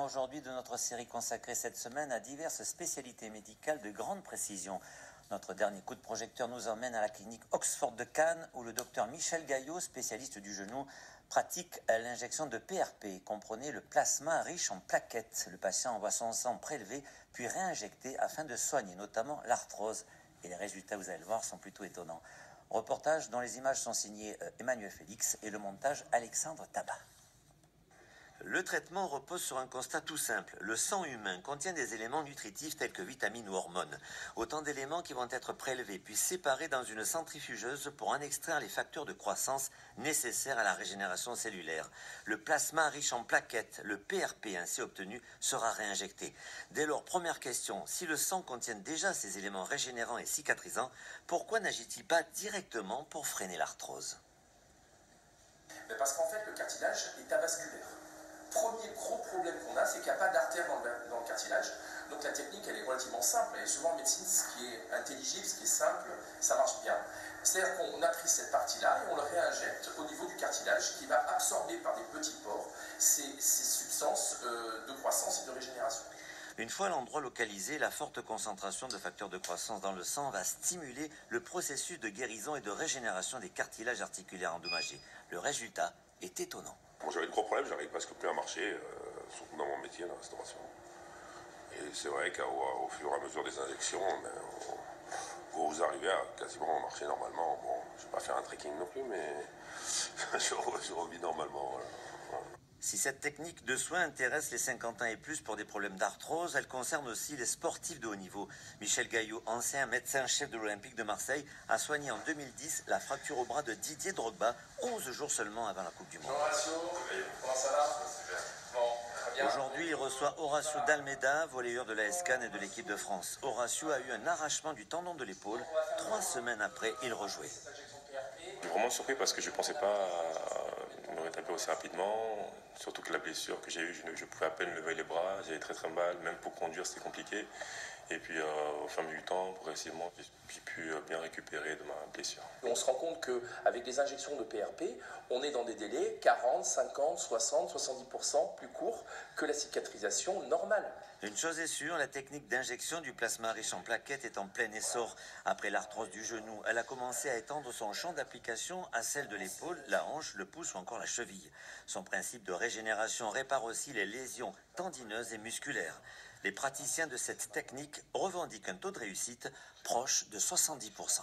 Aujourd'hui de notre série consacrée cette semaine à diverses spécialités médicales de grande précision. Notre dernier coup de projecteur nous emmène à la clinique Oxford de Cannes où le docteur Michel Gaillot, spécialiste du genou, pratique l'injection de PRP. Comprenez le plasma riche en plaquettes. Le patient envoie son sang prélevé puis réinjecté afin de soigner notamment l'arthrose. Et les résultats, vous allez le voir, sont plutôt étonnants. Reportage dont les images sont signées Emmanuel Félix et le montage Alexandre Tabat. Le traitement repose sur un constat tout simple. Le sang humain contient des éléments nutritifs tels que vitamines ou hormones. Autant d'éléments qui vont être prélevés puis séparés dans une centrifugeuse pour en extraire les facteurs de croissance nécessaires à la régénération cellulaire. Le plasma riche en plaquettes, le PRP ainsi obtenu, sera réinjecté. Dès lors, première question, si le sang contient déjà ces éléments régénérants et cicatrisants, pourquoi n'agit-il pas directement pour freiner l'arthrose? Parce qu'en fait, le cartilage est avasculaire. Premier gros problème qu'on a, c'est qu'il n'y a pas d'artère dans le cartilage. Donc la technique, elle est relativement simple. Et souvent en médecine, ce qui est intelligible, ce qui est simple, ça marche bien. C'est-à-dire qu'on a pris cette partie-là et on le réinjecte au niveau du cartilage qui va absorber par des petits pores ces substances de croissance et de régénération. Une fois l'endroit localisé, la forte concentration de facteurs de croissance dans le sang va stimuler le processus de guérison et de régénération des cartilages articulaires endommagés. Le résultat est étonnant. Moi j'avais de gros problèmes, j'arrive presque plus à marcher, surtout dans mon métier, la restauration. Et c'est vrai qu'au fur et à mesure des injections, vous arrivez à quasiment marcher normalement. Bon, je ne vais pas faire un trekking non plus, mais je revis normalement. Voilà. Si cette technique de soin intéresse les 50 ans et plus pour des problèmes d'arthrose, elle concerne aussi les sportifs de haut niveau. Michel Gaillot, ancien médecin-chef de l'Olympique de Marseille, a soigné en 2010 la fracture au bras de Didier Drogba, 11 jours seulement avant la Coupe du Monde. Horacio, comment ça va? Super. Aujourd'hui, il reçoit Horacio d'Almeida, volleyeur de l'AS Cannes et de l'équipe de France. Horacio a eu un arrachement du tendon de l'épaule. 3 semaines après, il rejouait. Je suis vraiment surpris parce que je ne pensais pas me rétablir aussi rapidement. Surtout que la blessure que j'ai eue, je pouvais à peine lever les bras, j'avais très très mal, même pour conduire c'était compliqué. Et puis au fur et à mesure du temps, progressivement, j'ai pu bien récupérer de ma blessure. On se rend compte qu'avec les injections de PRP, on est dans des délais 40, 50, 60, 70% plus courts que la cicatrisation normale. Une chose est sûre, la technique d'injection du plasma riche en plaquettes est en plein essor. Après l'arthrose du genou, elle a commencé à étendre son champ d'application à celle de l'épaule, la hanche, le pouce ou encore la cheville. Son principe de régénération répare aussi les lésions tendineuses et musculaires. Les praticiens de cette technique revendiquent un taux de réussite proche de 70%.